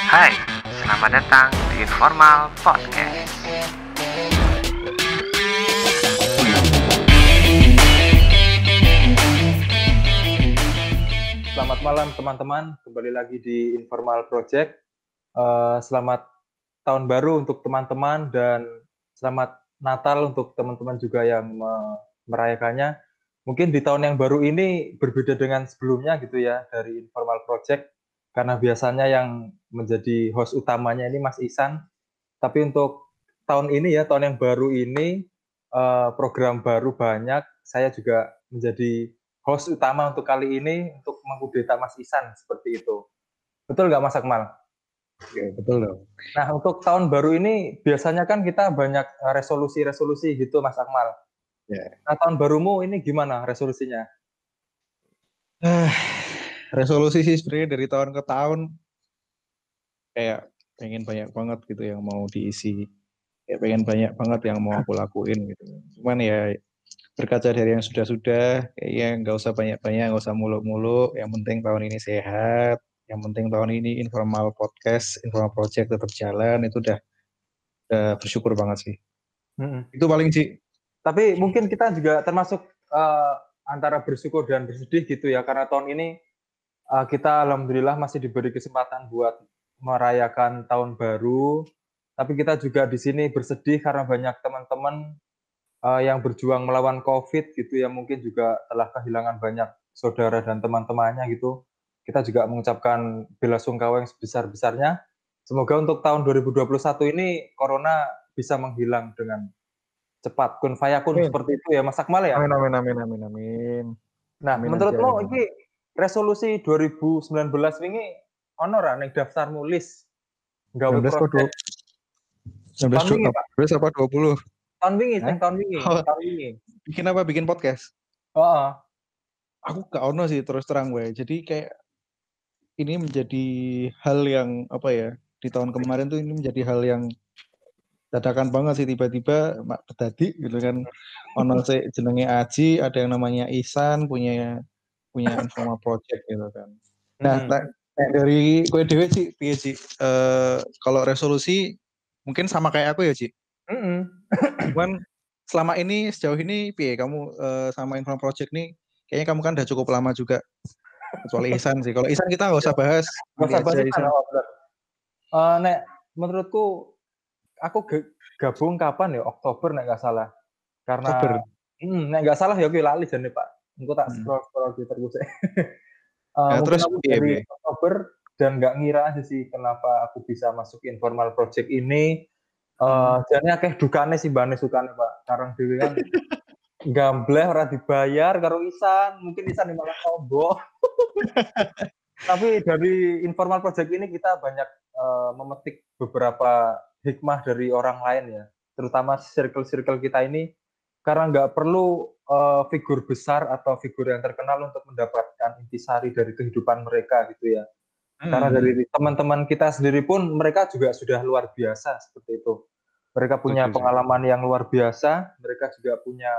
Hai, selamat datang di Informal Podcast. Selamat malam teman-teman, kembali lagi di Informal Project. Selamat tahun baru untuk teman-teman dan selamat Natal untuk teman-teman juga yang merayakannya. Mungkin di tahun yang baru ini berbeda dengan sebelumnya gitu ya dari Informal Project, karena biasanya yang menjadi host utamanya ini Mas Ihsan. Tapi untuk tahun ini ya, tahun yang baru ini program baru banyak. Saya juga menjadi host utama untuk kali ini untuk mengkudeta Mas Ihsan seperti itu. Betul nggak Mas Akmal? Ya, betul dong. Nah, untuk tahun baru ini biasanya kan kita banyak resolusi-resolusi gitu Mas Akmal. Ya. Nah, tahun barumu ini gimana resolusinya? Resolusi sih sebenarnya dari tahun ke tahun kayak pengen banyak banget gitu yang mau diisi. Kayak pengen banyak banget yang mau aku lakuin gitu. Cuman ya berkaca dari yang sudah-sudah, kayaknya nggak usah banyak-banyak, nggak usah muluk-muluk. Yang penting tahun ini sehat. Yang penting tahun ini informal podcast, informal project tetap jalan. Itu udah bersyukur banget sih. Itu paling sih. Tapi mungkin kita juga termasuk antara bersyukur dan bersedih gitu ya, karena tahun ini kita alhamdulillah masih diberi kesempatan buat merayakan tahun baru. Tapi kita juga di sini bersedih karena banyak teman-teman yang berjuang melawan COVID gitu ya, mungkin juga telah kehilangan banyak saudara dan teman-temannya gitu. Kita juga mengucapkan bela sungkawa yang sebesar-besarnya. Semoga untuk tahun 2021 ini corona bisa menghilang dengan cepat. Kun fayakun Amin. seperti itu ya Mas Akmal ya. Amin. Nah, Amin menurutmu aja. ini resolusi 2019 ini ono ra ning daftarmu list gawe 19 kok project 19 tahun wingi, Pak? 19 apa 20? Tahun wingi, Hah? tahun wingi, Oh, tahun wingi. bikin apa? Bikin podcast? Heeh. Aku gak ono sih terus terang gue. Jadi kayak ini menjadi hal yang apa ya? Di tahun kemarin tuh ini menjadi hal yang dadakan banget sih, tiba-tiba mak tadi gitu kan. Ono sih jenenge Aji, ada yang namanya Ihsan, punya Informal Project gitu kan. Nah, dari gue dewe sih piye sih? Kalau resolusi mungkin sama kayak aku ya, Ci. Cuman selama ini sejauh ini piye kamu sama Informal Project nih, kayaknya kamu kan udah cukup lama juga, kecuali Ihsan sih. Kalau Ihsan kita nggak usah bahas, Nggak nanti usah aja bahas Ihsan. bener. Nek menurutku aku gabung kapan ya, Oktober nek nggak salah. Karena Oktober. nek nggak salah ya kuwi lali jane Pak. Engko tak Hmm. scroll Twitterku sih. Nah, Mungkin terus aku piye dari piye? Oktober dan nggak ngira aja sih kenapa aku bisa masuk Informal Project ini. Hmm. Jane akeh dukane sih mbane sukane Pak. Karang dhewe kan gambleh ora dibayar karo Ihsan, mungkin Ihsan malah sombong. Tapi dari Informal Project ini kita banyak memetik beberapa hikmah dari orang lain ya, terutama circle-circle kita ini, karena nggak perlu figur besar atau figur yang terkenal untuk mendapatkan intisari dari kehidupan mereka gitu ya. Karena dari teman-teman kita sendiri pun mereka juga sudah luar biasa seperti itu. Mereka punya Setuju sih. pengalaman yang luar biasa, mereka juga punya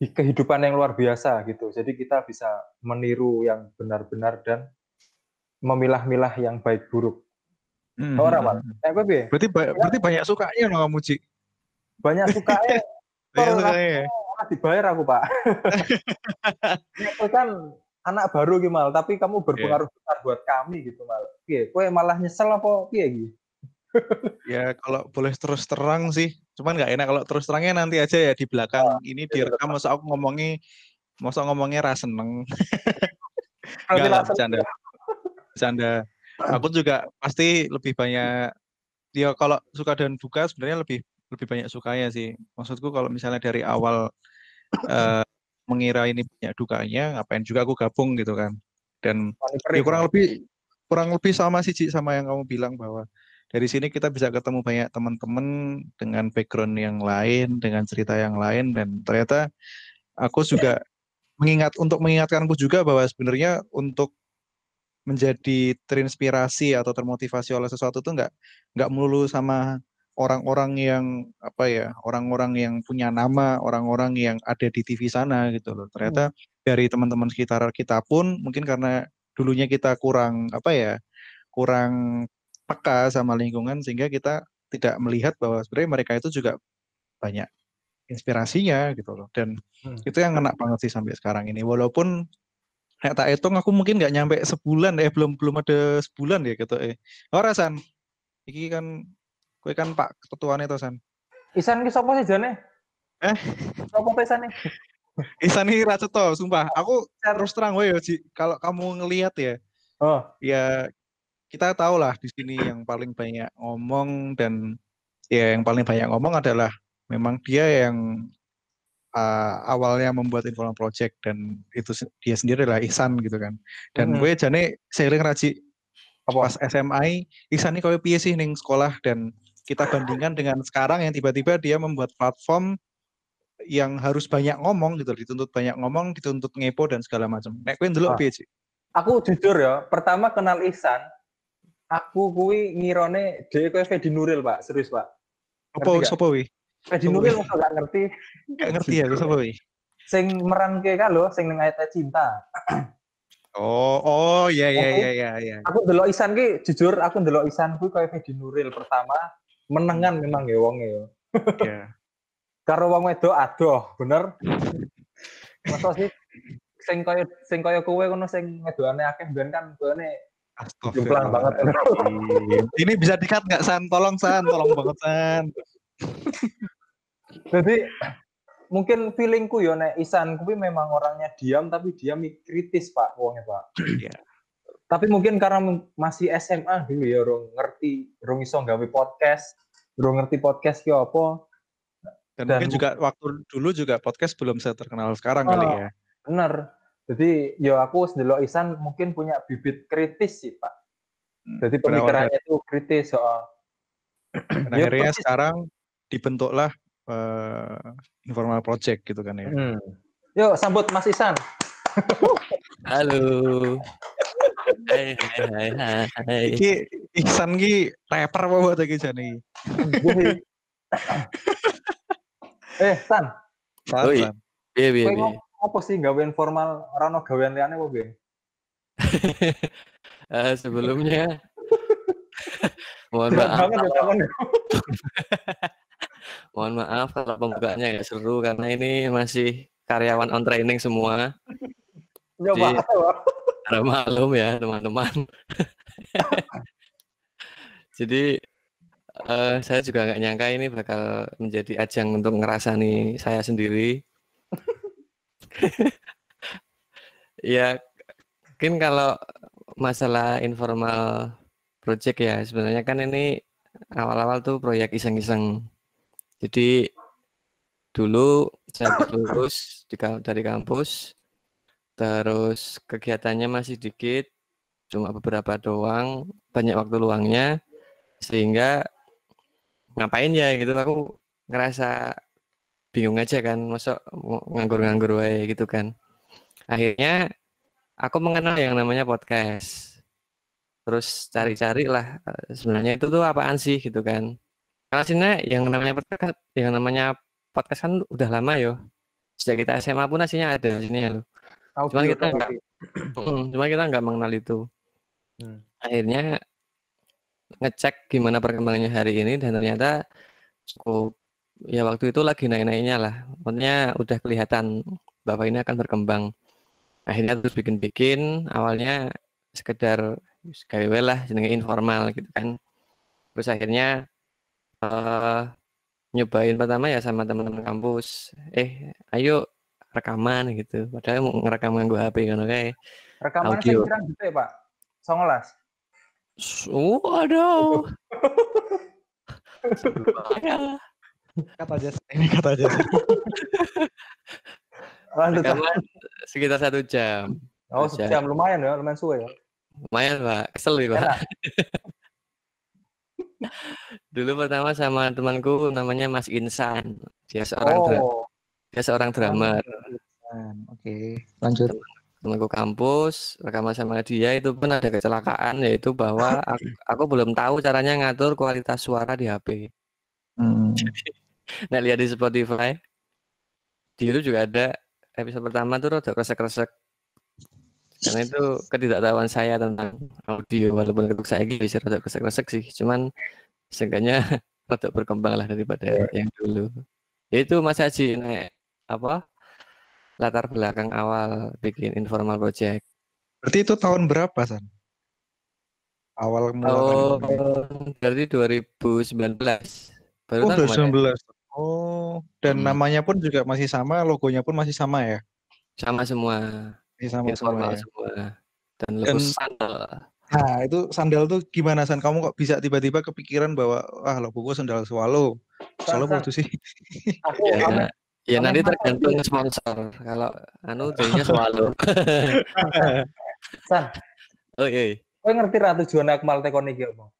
kehidupan yang luar biasa gitu. Jadi kita bisa meniru yang benar-benar dan memilah-milah yang baik buruk. Ora, Mas. Nek kowe piye? Berarti banyak sukanya loh kamu, Ci. Banyak sukanya Banyak tur sukanya ya? ora dibayar aku, Pak. Nek kowe kan anak baru iki, Mal, tapi kamu Iya. berpengaruh besar buat kami gitu, Mal. Piye? Kowe malah nyesel apa piye iki? Ya kalau boleh terus terang sih, cuman nggak enak kalau terus terangnya nanti aja ya di belakang ini direkam, masa aku ngomongnya ra seneng. Enggak bercanda. Aku juga pasti lebih banyak, ya kalau suka dan duka sebenarnya lebih banyak sukanya sih. Maksudku kalau misalnya dari awal mengira ini banyak dukanya, ngapain juga aku gabung gitu kan. Dan ya kurang lebih sama sih, Ci, sama yang kamu bilang bahwa dari sini kita bisa ketemu banyak teman-teman dengan background yang lain, dengan cerita yang lain, dan ternyata aku juga mengingatkanku juga bahwa sebenarnya untuk menjadi terinspirasi atau termotivasi oleh sesuatu tuh nggak melulu sama orang-orang yang apa ya, orang-orang yang punya nama, orang-orang yang ada di TV sana gitu loh. Ternyata dari teman-teman sekitar kita pun mungkin karena dulunya kita kurang apa ya, kurang peka sama lingkungan sehingga kita tidak melihat bahwa sebenarnya mereka itu juga banyak inspirasinya gitu loh. Dan itu yang ngena banget sih sampai sekarang ini. Walaupun nek tak hitung aku mungkin nggak nyampe sebulan belum ada sebulan ya gitu. Ora San. Iki kan kowe kan Pak Ketuane to San. Isan ki sapa sih jane? Sapa pesane? Isan ini ra cetha, sumpah. Aku terus terang wae ya, Ji. Kalau kamu ngelihat ya, Oh, ya kita tahu lah di sini yang paling banyak ngomong dan ya yang paling banyak ngomong adalah memang dia yang awalnya membuat Informal Project dan itu dia sendiri lah Ihsan gitu kan. Dan gue jane seiring raji pas SMA Ihsan ini koyo piye sih ning sekolah dan kita bandingkan dengan sekarang yang tiba-tiba dia membuat platform yang harus banyak ngomong gitu, dituntut banyak ngomong, dituntut ngepo dan segala macam. Nek kowe ndelok piye sih? Aku jujur ya, pertama kenal Ihsan, aku kuwi ngirone dhewe kowe Fedi Nuril, Pak. Serius, Pak. Apa sapa wi? Fedi Nuril mosok gak ngerti. Gak ngerti ya, sapa wi? Sing meranke ka lho, sing ning Ayat Cinta. Oh, iya. Aku ndelok Ihsan ki, jujur aku ndelok Ihsan kuwi koyo Fedi Nuril pertama, menengan memang ya wonge ya. Iya. Karo wong wedok adoh, bener. Masa sih sing kaya kowe ngono sing wedokane akeh ben kan kowe jomplang banget. Ini bisa di-cut nggak San? Tolong banget San. Jadi mungkin feelingku ya nek Ihsan kuwi memang orangnya diam tapi dia kritis Pak wongnya Pak. Iya. Tapi mungkin karena masih SMA dulu ya rong iso gawe podcast, rong ngerti podcast ki apa. Dan mungkin juga waktu dulu juga podcast belum terkenal sekarang kali ya. Bener. Jadi ya aku ndelok Ihsan mungkin punya bibit kritis sih Pak. Jadi pemikirannya itu kritis soal. Dan akhirnya sekarang dibentuklah Informal Project gitu kan ya. Yuk sambut Mas Ihsan. Halo. Hai. Iki Ihsan ki rapper apa buat iki jane? San. San. Piye. Apa sih gawe informal ora ono gawean liyane apa piye? Sebelumnya mohon maaf. Mohon maaf kalau pembukaannya nggak seru karena ini masih karyawan on training semua. Jadi, maklum ya teman-teman. Jadi saya juga nggak nyangka ini bakal menjadi ajang untuk ngerasani saya sendiri. Ya, mungkin kalau masalah Informal Project ya sebenarnya kan ini awal-awal tuh proyek iseng-iseng. Jadi dulu saya lulus dari kampus, terus kegiatannya masih dikit, cuma beberapa doang, banyak waktu luangnya, sehingga ngapain ya gitu aku ngerasa bingung aja kan, masa nganggur-nganggur wae gitu kan. Akhirnya aku mengenal yang namanya podcast. Terus cari-cari lah sebenarnya itu tuh apaan sih gitu kan. Karena sebenarnya yang namanya podcast kan udah lama yo. Sejak kita SMA pun aslinya ada di sini ya loh. Cuma kita nggak mengenal itu. Akhirnya ngecek gimana perkembangannya hari ini dan ternyata cukup ya waktu itu lagi naik-naiknya lah. Maksudnya udah kelihatan bahwa ini akan berkembang. Akhirnya terus bikin awalnya sekedar gawe lah jenenge informal gitu kan. Terus akhirnya nyobain pertama ya sama teman-teman kampus. Ayo rekaman gitu. Padahal mau ngerekam nganggo HP ngono kae. Rekaman sing pirang detik, Pak? 19. Aduh. Kata aja. Rekaman sekitar 1 jam. Oh, 1 jam lumayan ya, lumayan suwe ya. Lumayan, Pak. Kesel nih, Pak. Dulu pertama sama temanku namanya Mas Insan. Dia seorang drummer. Oke, lanjut. Temanku kampus, rekaman sama dia itu pun ada kecelakaan, yaitu bahwa aku belum tahu caranya ngatur kualitas suara di HP. Nah, lihat di Spotify, di itu juga ada episode pertama tuh rada kresek-kresek. Karena itu ketidaktahuan saya tentang audio, walaupun ketuk saya bisa rada kresek-kresek sih, cuman seenggaknya rada berkembang lah daripada yang dulu. Ya itu Mas Haji nek apa latar belakang awal bikin informal project. Berarti itu tahun berapa, San? Awal mula Tahun dari 2019. Baru Oh, tahun kemarin. 2019. Oh, dan namanya pun juga masih sama, logonya pun masih sama ya? Sama semua. Masih sama Informal semua ya. semua. Dan logo sandal. Nah, itu sandal tuh gimana, San? Kamu kok bisa tiba-tiba kepikiran bahwa logoku sandal Swallow. Swallow waktu sih. Ya nanti tergantung sponsor. Kalau jadinya Swallow. San. Oke. Kowe ngerti ra tujuan Akmal tekon iki apa?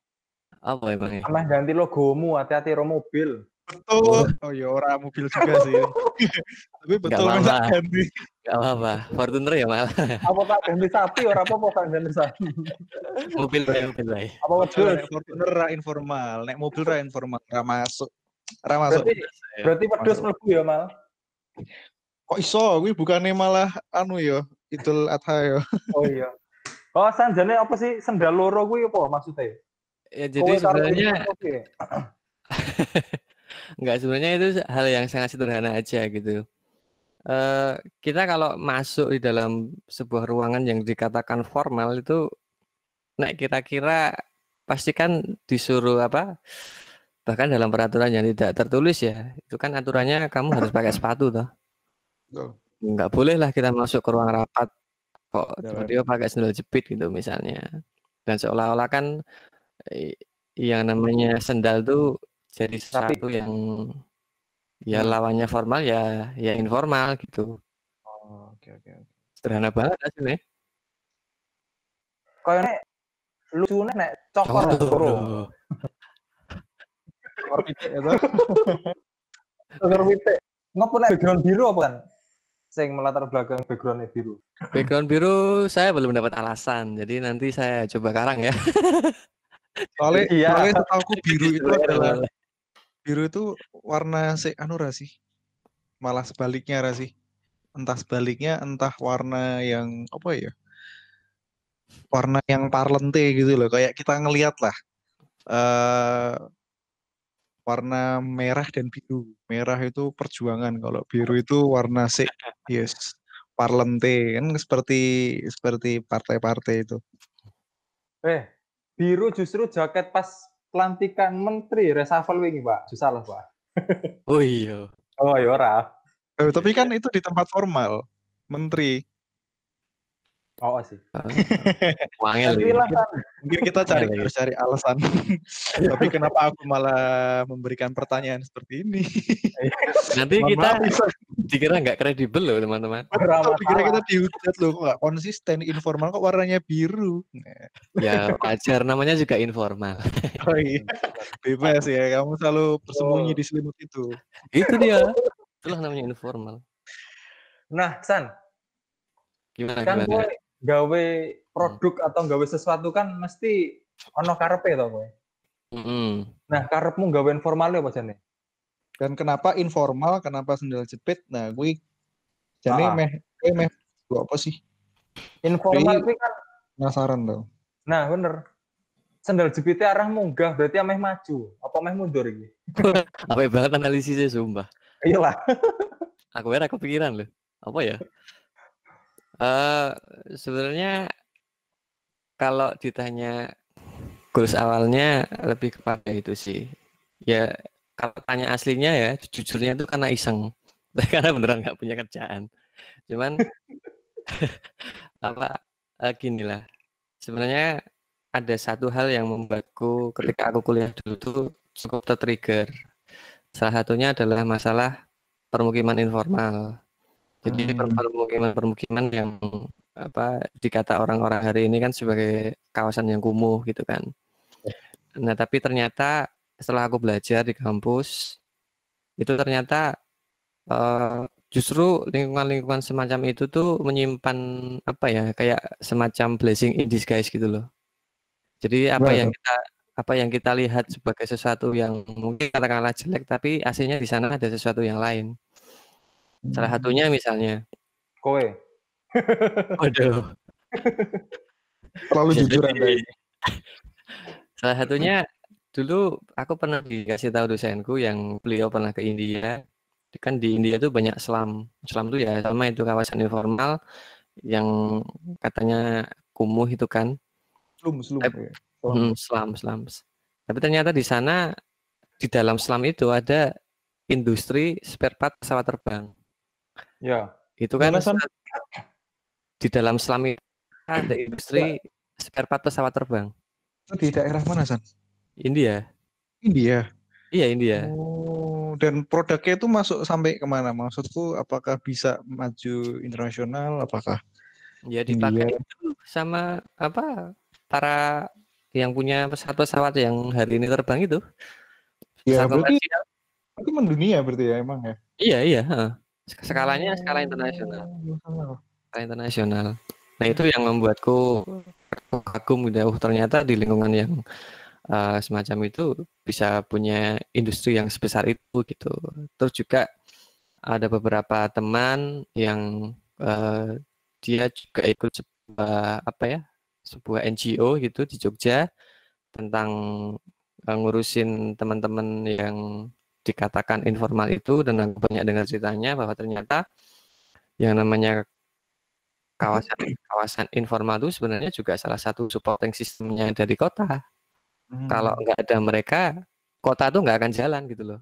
Apa emangnya? Ameh ganti logomu, hati-hati ro mobil. Betul. Oh ya orang mobil juga sih. Tapi betul masa ganti. Gak apa-apa. Fortuner ya malah. Apa tak ganti sapi ora apa-apa kan ganti sapi. Mobil bae. Apa wedhus? Fortuner ra informal, nek mobil ra informal, ra masuk. Berarti wedhus mlebu ya, Mal? Kok iso? Kuwi bukannya malah ya, Idul Adha ya. Oh iya. Oh, sanjane apa sih sendal loro kuwi apa maksudnya? Ya jadi sebenarnya enggak, sebenarnya itu hal yang sangat sederhana aja gitu. Kita kalau masuk di dalam sebuah ruangan yang dikatakan formal itu, nek kira-kira pasti kan disuruh apa? Bahkan dalam peraturan yang tidak tertulis ya, itu kan aturannya kamu harus pakai sepatu toh. Enggak boleh lah kita masuk ke ruang rapat kok dia pakai sandal jepit gitu misalnya. Dan seolah-olah kan yang namanya sandal tuh jadi sesuatu yang ya lawannya formal ya informal gitu. Oh, oke. Sederhana banget aslinya. Kayaknya lucunya nek cokor loro. Cokor pitik itu. Cokor pitik. Ngopo nek background biru apa kan? Sing melatar belakang backgroundnya biru. Background biru saya belum dapat alasan, jadi nanti saya coba karang ya. Soalnya setahuku biru itu warna sih. Malah sebaliknya sih. Entah sebaliknya, entah warna yang apa ya? Warna yang parlente gitu loh. Kayak kita ngelihat lah. Warna merah dan biru. Merah itu perjuangan, kalau biru itu warna parlente kan seperti partai-partai itu. Biru justru jaket pas pelantikan menteri reshuffle wingi, Pak. Salah, Pak. Oh iya. Oh iya ora. Tapi kan itu di tempat formal, menteri. Oh sih. Mungkin kita harus cari alasan. Tapi kenapa aku malah memberikan pertanyaan seperti ini? Nanti kita dikira nggak kredibel loh teman-teman. Dikira kita dihujat loh, kok nggak konsisten, informal kok warnanya biru. Ya wajar, namanya juga informal. Oh iya, bebas ya, kamu selalu bersembunyi di selimut itu. Itu dia, itulah namanya informal. Nah, San, gimana? Gawe produk atau gawe sesuatu kan mesti ono karepe to kowe. Nah, karepmu gawe informal apa jane? Dan kenapa informal, kenapa sandal jepit? Nah, gue jane meh apa sih? Informal kuwi kan penasaran dong. Nah, bener. Sandal jepitnya arah munggah, berarti ameh maju. Apa ameh mundur iki? Apa banget analisisnya sumpah. Iyalah. Aku kepikiran loh. Apa ya? Sebenarnya kalau ditanya goals awalnya lebih kepada itu sih. Ya kalau tanya aslinya ya jujurnya itu karena iseng. Karena beneran nggak punya kerjaan. Cuman gini lah. Sebenarnya ada satu hal yang membuatku ketika aku kuliah dulu tuh cukup tertrigger. Salah satunya adalah masalah permukiman informal. Jadi permukiman yang dikata orang-orang hari ini kan sebagai kawasan yang kumuh gitu kan. Nah tapi ternyata setelah aku belajar di kampus itu ternyata justru lingkungan semacam itu tuh menyimpan kayak semacam blessing in disguise gitu loh. Jadi apa yang kita lihat sebagai sesuatu yang mungkin katakanlah jelek tapi aslinya di sana ada sesuatu yang lain. Salah satunya misalnya kowe. Waduh. Terlalu Bisa jujur jadi. Anda ini. Salah satunya dulu aku pernah dikasih tahu dosenku yang beliau pernah ke India. Kan di India tuh banyak slum. Slum tuh ya sama itu kawasan informal yang katanya kumuh itu kan. Slum. Ya. Slums. Tapi ternyata di sana di dalam slum itu ada industri spare part pesawat terbang. Ya. Itu kan Gimana, San? di dalam slum itu ada industri spare part pesawat terbang. Itu di daerah mana, San? India. India. Iya, India. Oh, dan produknya itu masuk sampai kemana? Maksudku, apakah bisa maju internasional? Apakah Ya India? dipakai itu sama apa para yang punya pesawat-pesawat yang hari ini terbang itu. Ya, Pesawat berarti komersial. itu mendunia berarti ya emang ya. Iya. Heeh. Skalanya skala internasional. Oh, Skala internasional. Nah itu yang membuatku kagum gitu. Ternyata di lingkungan yang semacam itu bisa punya industri yang sebesar itu gitu. Terus juga ada beberapa teman yang dia juga ikut sebuah NGO gitu di Jogja tentang ngurusin teman-teman yang dikatakan informal itu, dan aku banyak dengar ceritanya bahwa ternyata yang namanya kawasan informal itu sebenarnya juga salah satu supporting sistemnya dari kota. Kalau nggak ada mereka, kota tuh nggak akan jalan gitu loh.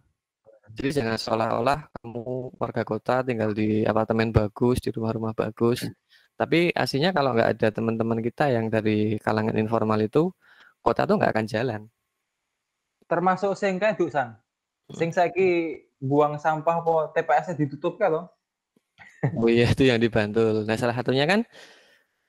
Jadi jangan seolah-olah kamu warga kota tinggal di apartemen bagus, di rumah-rumah bagus. Tapi aslinya kalau nggak ada teman-teman kita yang dari kalangan informal itu, kota tuh nggak akan jalan. Termasuk sing kae Duk San. Sing saiki buang sampah apa TPS-nya ditutup kan loh. Oh iya, itu yang di Bantul. Nah, salah satunya kan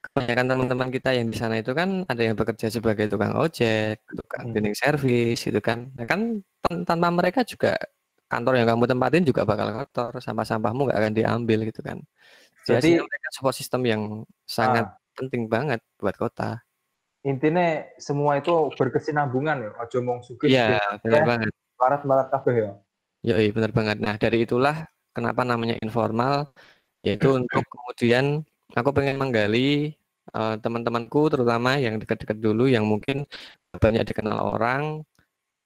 kebanyakan teman-teman kita yang di sana itu kan ada yang bekerja sebagai tukang ojek, tukang cleaning service gitu kan. Nah, kan tanpa mereka juga kantor yang kamu tempatin juga bakal kotor, sampah-sampahmu nggak akan diambil gitu kan. Jadi Jadi mereka support sistem yang sangat penting banget buat kota. intinya semua itu berkesinambungan ya. Aja mong Iya, sugih-sugih benar kabeh, banget. barat-barat kabeh ya. Yoi, benar banget. Nah, dari itulah kenapa namanya informal, yaitu untuk kemudian aku pengen menggali teman-temanku terutama yang dekat-dekat dulu yang mungkin banyak dikenal orang,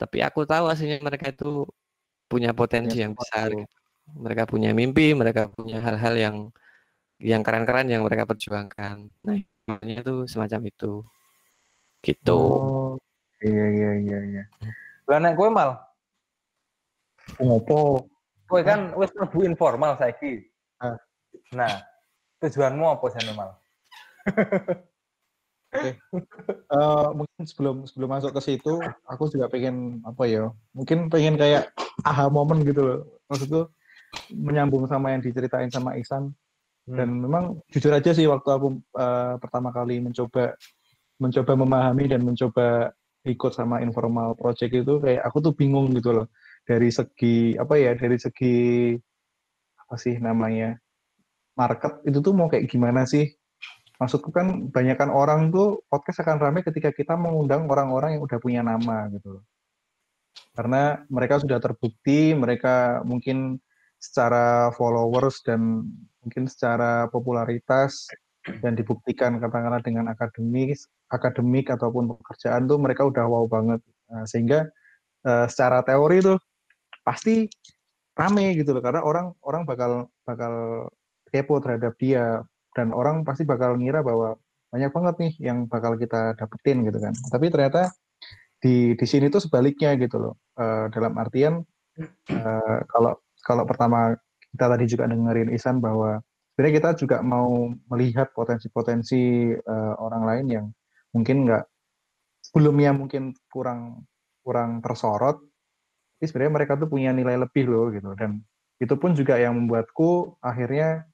tapi aku tahu aslinya mereka itu punya potensi yang besar gitu. Mereka punya mimpi, mereka punya hal-hal yang keren-keren yang mereka perjuangkan. Nah, makanya itu semacam itu. Gitu. Oh, iya. Lah nek kowe mal, Ngopo? kowe kan wis mlebu informal saiki. Ah. Nah, tujuanmu apa jane mal? Mungkin sebelum masuk ke situ, aku juga pengen apa ya? Mungkin pengen kayak aha momen gitu loh. Maksudku menyambung sama yang diceritain sama Ihsan. Dan memang jujur aja sih waktu aku pertama kali mencoba memahami dan mencoba ikut sama informal project itu kayak aku tuh bingung gitu loh. Dari segi apa ya? Dari segi apa sih namanya? Market itu tuh mau kayak gimana sih? Maksudku kan banyakkan orang tuh podcast akan ramai ketika kita mengundang orang-orang yang udah punya nama gitu. Karena mereka sudah terbukti, mereka mungkin secara followers dan mungkin secara popularitas dan dibuktikan katakanlah dengan akademik ataupun pekerjaan tuh mereka udah wow banget. Nah, sehingga secara teori tuh pasti rame gitu loh karena orang bakal kepo terhadap dia dan orang pasti bakal ngira bahwa banyak banget nih yang bakal kita dapetin gitu kan. Tapi ternyata di sini tuh sebaliknya gitu loh. Dalam artian kalau pertama kita tadi juga dengerin Ihsan bahwa sebenarnya kita juga mau melihat potensi-potensi orang lain yang mungkin nggak sebelumnya mungkin kurang tersorot, tapi sebenarnya mereka tuh punya nilai lebih loh gitu. Dan itu pun juga yang membuatku akhirnya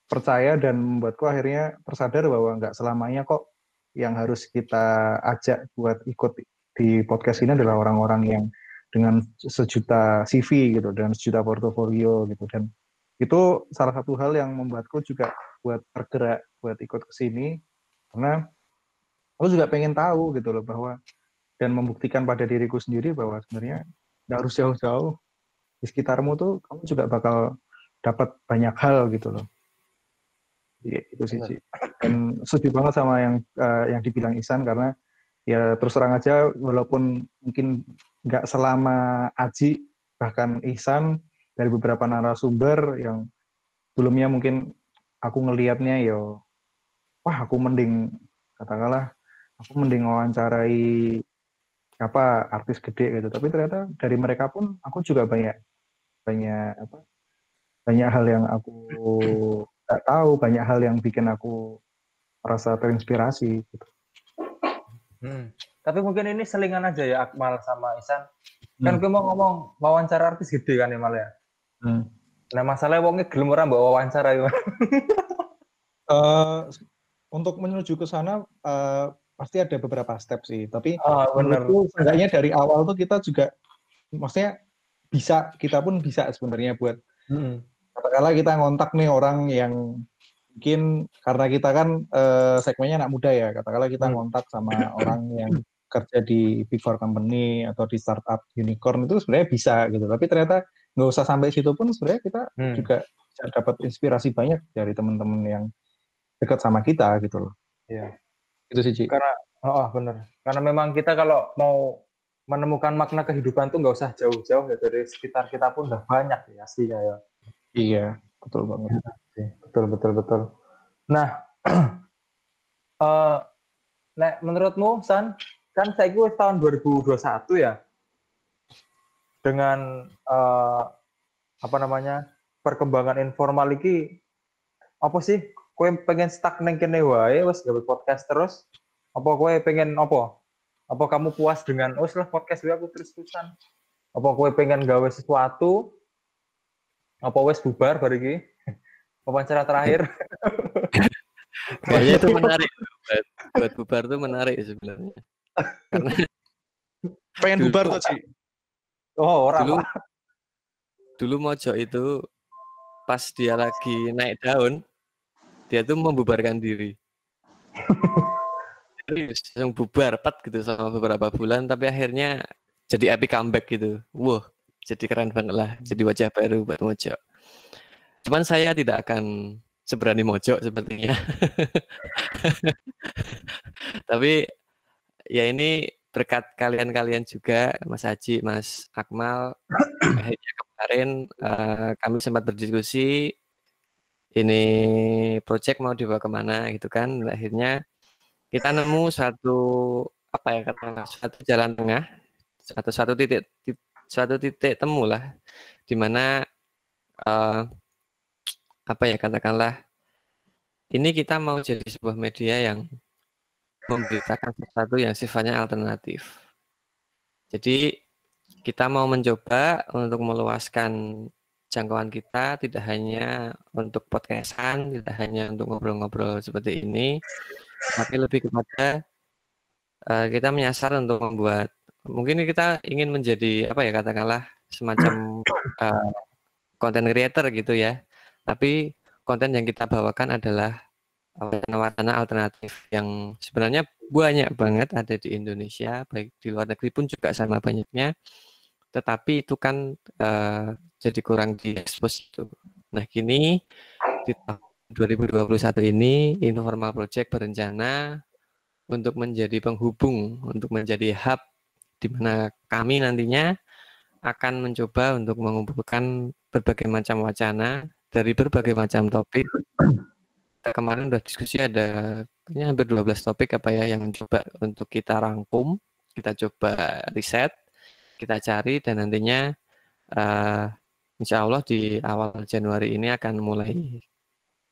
percaya dan membuatku akhirnya tersadar bahwa nggak selamanya kok yang harus kita ajak buat ikut di podcast ini adalah orang-orang yang dengan sejuta CV gitu, dengan sejuta portofolio gitu. Dan itu salah satu hal yang membuatku juga buat tergerak buat ikut ke sini karena aku juga pengen tahu gitu loh bahwa dan membuktikan pada diriku sendiri bahwa sebenarnya nggak harus jauh-jauh di sekitarmu tuh kamu juga bakal dapat banyak hal gitu loh. Iya, itu sih. Dan setuju banget sama yang dibilang Ihsan, karena ya terus terang aja, walaupun mungkin nggak selama Aji, bahkan Ihsan, dari beberapa narasumber yang sebelumnya mungkin aku ngelihatnya yo, wah aku mending katakanlah aku mending wawancarai apa artis gede gitu. Tapi ternyata dari mereka pun aku juga banyak banyak hal yang aku nggak tahu, banyak hal yang bikin aku merasa terinspirasi gitu. Tapi mungkin ini selingan aja ya Akmal sama Isan. Kan gue mau ngomong wawancara artis gede kan ya Mal ya. Nah masalahnya wongnya gelem ora mbok wawancara ya. Untuk menuju ke sana pasti ada beberapa step sih. Tapi bener. menurutku seenggaknya dari awal tuh kita juga, maksudnya kita pun bisa sebenarnya buat katakanlah kita ngontak nih orang yang mungkin karena kita kan segmennya anak muda ya, katakanlah kita ngontak sama orang yang kerja di big four company atau di startup unicorn, itu sebenarnya bisa gitu. Tapi ternyata nggak usah sampai situ pun sebenarnya kita juga bisa dapat inspirasi banyak dari teman-teman yang dekat sama kita gitu loh. Iya. Itu sih, Ci. Karena bener. Karena memang kita kalau mau menemukan makna kehidupan tuh nggak usah jauh-jauh ya, dari sekitar kita pun udah banyak ya aslinya ya. Iya, betul banget. Betul. Nah, nek menurutmu San, kan saya itu tahun 2021 ya, dengan perkembangan informal iki, apa sih? Kowe pengen stuck neng kene wae wis gawe podcast terus? Apa kowe pengen apa? Apa kamu puas dengan wis lah podcast wae aku terus-terusan? Apa kowe pengen gawe sesuatu? Apa wis bubar bar iki? Wawancara terakhir. Kayaknya itu menarik. Buat bubar tuh menarik sebenarnya. Karena pengen bubar tuh, Ci. Dulu Mojo itu pas dia lagi naik daun, dia tuh membubarkan diri. Langsung bubar gitu sama beberapa bulan, tapi akhirnya jadi epic comeback gitu. Wah, jadi keren banget lah. Jadi wajah baru buat Mojo. Cuman saya tidak akan seberani Mojo sepertinya. Tapi ya ini berkat kalian-kalian juga, Mas Haji, Mas Akmal. Akhirnya kemarin kami sempat berdiskusi ini project mau dibawa kemana gitu kan. Akhirnya kita nemu satu jalan tengah, satu titik temu lah, di mana katakanlah ini kita mau jadi sebuah media yang memberitakan sesuatu yang sifatnya alternatif. Jadi kita mau mencoba untuk meluaskan jangkauan kita, tidak hanya untuk podcastan, tidak hanya untuk ngobrol-ngobrol seperti ini, tapi lebih kepada kita menyasar untuk membuat, mungkin kita ingin menjadi katakanlah semacam content creator gitu ya. Tapi konten yang kita bawakan adalah wacana-wacana alternatif yang sebenarnya banyak banget ada di Indonesia, baik di luar negeri pun juga sama banyaknya. Tetapi itu kan jadi kurang diekspos itu. Nah, kini di tahun 2021 ini Informal Project berencana untuk menjadi penghubung, untuk menjadi hub di mana kami nantinya akan mencoba untuk mengumpulkan berbagai macam wacana dari berbagai macam topik. Kemarin udah diskusi ada hampir 12 topik yang coba untuk kita rangkum, kita coba riset, kita cari, dan nantinya insya Allah di awal Januari ini akan mulai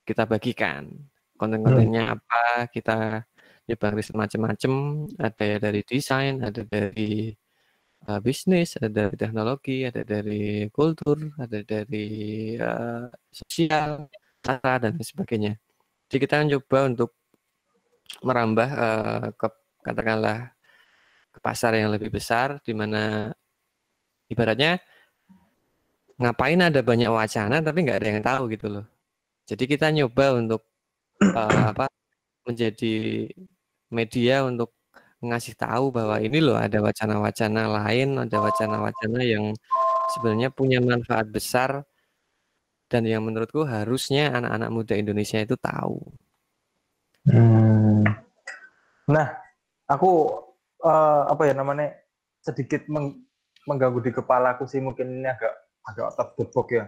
kita bagikan konten-kontennya apa, kita coba riset macam-macam, ada dari desain, ada dari bisnis, ada dari teknologi, ada dari kultur, ada dari sosial, tata, dan sebagainya. Jadi kita coba untuk merambah katakanlah ke pasar yang lebih besar, di mana ibaratnya ngapain ada banyak wacana tapi nggak ada yang tahu gitu loh. Jadi kita nyoba untuk menjadi media untuk ngasih tahu bahwa ini loh ada wacana-wacana lain, ada wacana-wacana yang sebenarnya punya manfaat besar dan yang menurutku harusnya anak-anak muda Indonesia itu tahu. Hmm. Nah, aku apa ya namanya sedikit mengganggu di kepalaku sih, mungkin ini agak out of the box ya.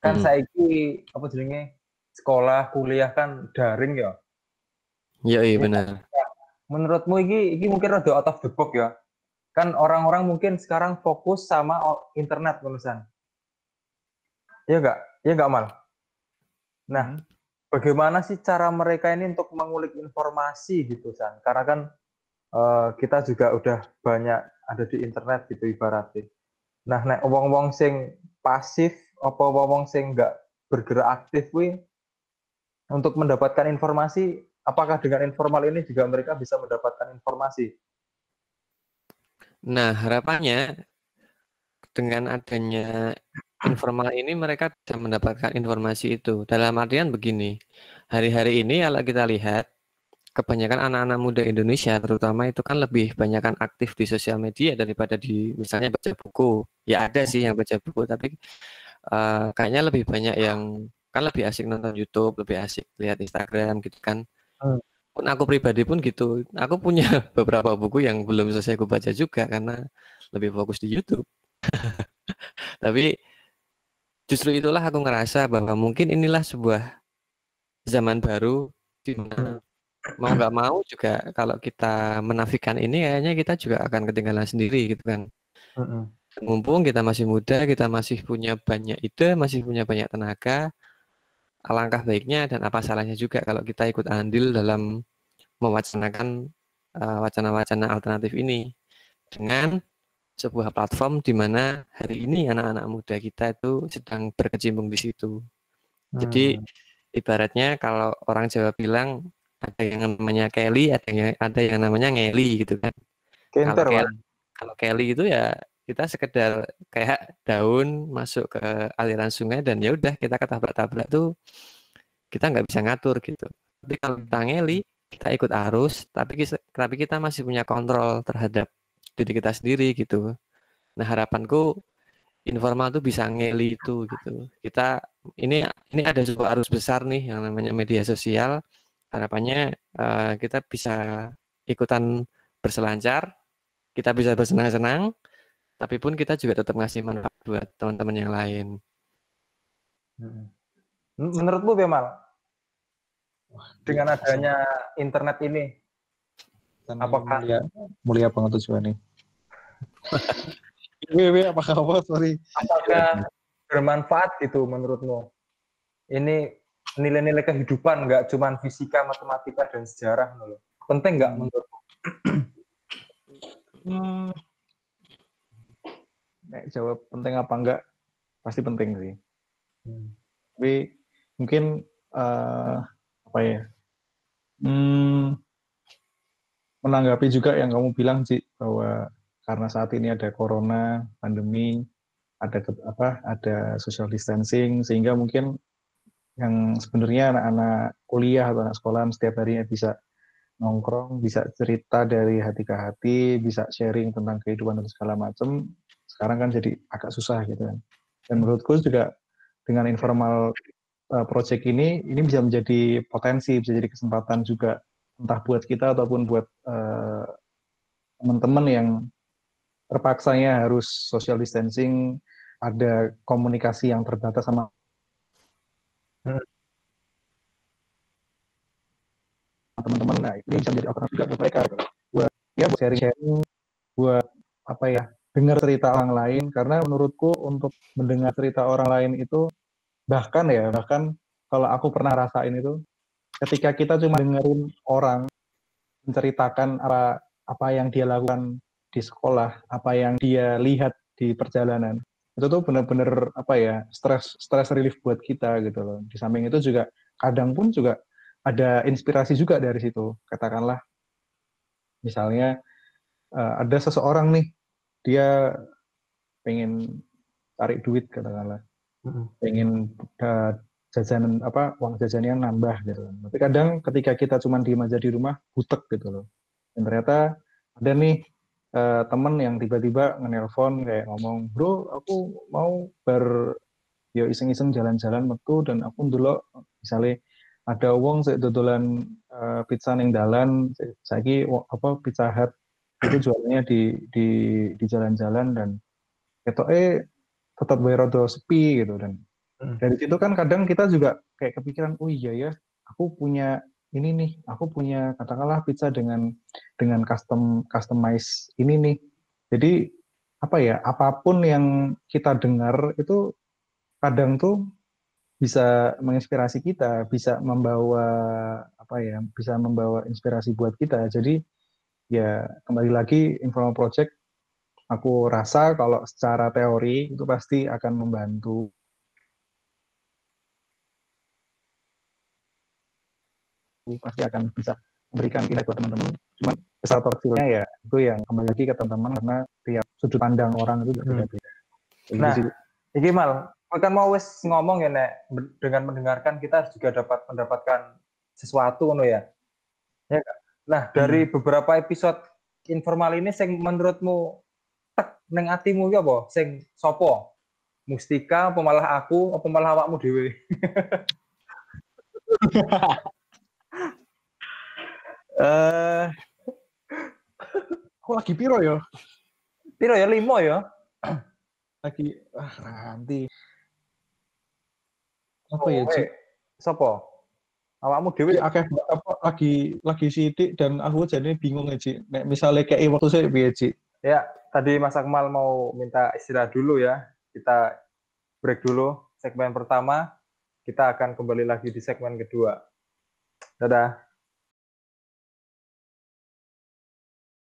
Kan saiki apa jenenge sekolah kuliah kan daring ya. Iya, iya Ya, benar. menurutmu iki mungkin rada out of the box ya. Kan orang-orang mungkin sekarang fokus sama internet penulisan. Iya enggak? Iya enggak, Mal? Nah, bagaimana sih cara mereka ini untuk mengulik informasi gitu, San? Karena kan kita juga udah banyak ada di internet gitu ibaratnya. Nah, nek wong-wong sing pasif apa wong-wong sing nggak bergerak aktif kuwi untuk mendapatkan informasi, apakah dengan informal ini juga mereka bisa mendapatkan informasi? Nah, harapannya dengan adanya informal ini mereka bisa mendapatkan informasi itu. Dalam artian begini, hari-hari ini kalau kita lihat kebanyakan anak-anak muda Indonesia terutama itu kan lebih banyakkan aktif di sosial media daripada di misalnya baca buku. Ya ada sih yang baca buku, tapi kayaknya lebih banyak yang kan lebih asik nonton YouTube, lebih asik lihat Instagram gitu kan. Hmm. Pun aku pribadi pun gitu. Aku punya beberapa buku yang belum selesai aku baca juga karena lebih fokus di YouTube. Tapi justru itulah aku ngerasa bahwa mungkin inilah sebuah zaman baru di mana mau nggak mau juga kalau kita menafikan ini kayaknya kita juga akan ketinggalan sendiri gitu kan. Hmm. Mumpung kita masih muda, kita masih punya banyak ide, masih punya banyak tenaga, alangkah baiknya dan apa salahnya juga kalau kita ikut andil dalam mewacanakan wacana-wacana alternatif ini dengan sebuah platform di mana hari ini anak-anak muda kita itu sedang berkecimpung di situ. Jadi Hmm. ibaratnya kalau orang Jawa bilang ada yang namanya Kelly, ada yang namanya Ngeli gitu kan. Kalau Kinter, Kelly, Wan. kalau Kelly itu ya kita sekedar kayak daun masuk ke aliran sungai dan ya udah kita ketabrak-tabrak tuh kita nggak bisa ngatur gitu. Tapi kalau kita Ngeli, kita ikut arus, tapi kita masih punya kontrol terhadap diri kita sendiri gitu. Nah harapanku informal tuh bisa ngeli itu gitu. Kita ini ada sebuah arus besar nih yang namanya media sosial. Harapannya kita bisa ikutan berselancar, kita bisa bersenang-senang, tapi pun kita juga tetap ngasih manfaat buat teman-teman yang lain. Hmm. Menurutmu Bemal, dengan adanya internet ini, apakah mulia banget tujuannya. Apa kabar? Sorry. apakah bermanfaat gitu menurutmu? Ini nilai-nilai kehidupan, nggak cuma fisika, matematika, dan sejarah loh. Penting nggak menurutmu? Jawab penting apa enggak? Pasti penting sih. Tapi mungkin apa ya? Menanggapi juga yang kamu bilang sih bahwa karena saat ini ada corona, pandemi, ada social distancing sehingga mungkin yang sebenarnya anak-anak kuliah atau anak sekolahan setiap harinya bisa nongkrong, bisa cerita dari hati ke hati, bisa sharing tentang kehidupan dan segala macam. Sekarang kan jadi agak susah gitu kan. Dan menurutku juga dengan informal project ini bisa menjadi potensi, bisa jadi kesempatan juga entah buat kita ataupun buat teman-teman yang terpaksanya harus social distancing, ada komunikasi yang terbatas sama teman-teman. Nah, ini bisa menjadi alternatif juga buat mereka buat sharing-sharing, buat apa ya, dengar cerita orang lain, karena menurutku untuk mendengar cerita orang lain itu bahkan kalau aku pernah rasain itu ketika kita cuma dengerin orang menceritakan apa yang dia lakukan di sekolah, apa yang dia lihat di perjalanan, itu tuh benar-benar apa ya, stress relief buat kita gitu loh. Di samping itu juga kadang pun juga ada inspirasi juga dari situ. Katakanlah misalnya ada seseorang nih, dia pengen tarik duit katakanlah, pengen jajanan uang jajannya nambah gitu. Tapi kadang ketika kita cuma diem aja di rumah, butek gitu loh. Dan ternyata ada nih temen yang tiba-tiba nge-nelpon kayak ngomong, bro aku mau iseng-iseng jalan-jalan metu dan aku dulu misalnya ada wong sik dodolan pizza ning dalan, saiki Pizza Hut itu jualannya di jalan-jalan dan ketoke tetap rada sepi gitu dan dari situ kan kadang kita juga kayak kepikiran, oh iya ya, aku punya ini nih, aku punya katakanlah pizza dengan customize ini nih. Jadi apa ya, apapun yang kita dengar itu kadang tuh bisa menginspirasi kita, bisa membawa bisa membawa inspirasi buat kita. Jadi ya kembali lagi Informal Project, aku rasa kalau secara teori itu pasti akan membantu, pasti akan bisa memberikan insight buat teman-teman. Cuman besar atau kecilnya ya itu yang kembali lagi ke teman-teman karena tiap sudut pandang orang itu berbeda-beda. Nah, iki Mal, kan mau wis ngomong ya Nek, dengan mendengarkan kita juga dapat mendapatkan sesuatu ngono ya. Ya kan? Nah, dari beberapa episode informal ini sing menurutmu tek neng atimu iki apa? Sing sopo? Mustika apa malah aku apa malah awakmu dhewe? Aku lagi piro ya? Piro ya 5 ya? Lagi nanti apa ya, Ci? Sopo? Awakmu dhewe akeh lagi sidik dan aku jadi bingung ya, Ci. Nek misale kayak waktu saya piye, Ci? Ya, tadi Mas Akmal mau minta istirahat dulu ya. Kita break dulu segmen pertama. Kita akan kembali lagi di segmen kedua. Dadah.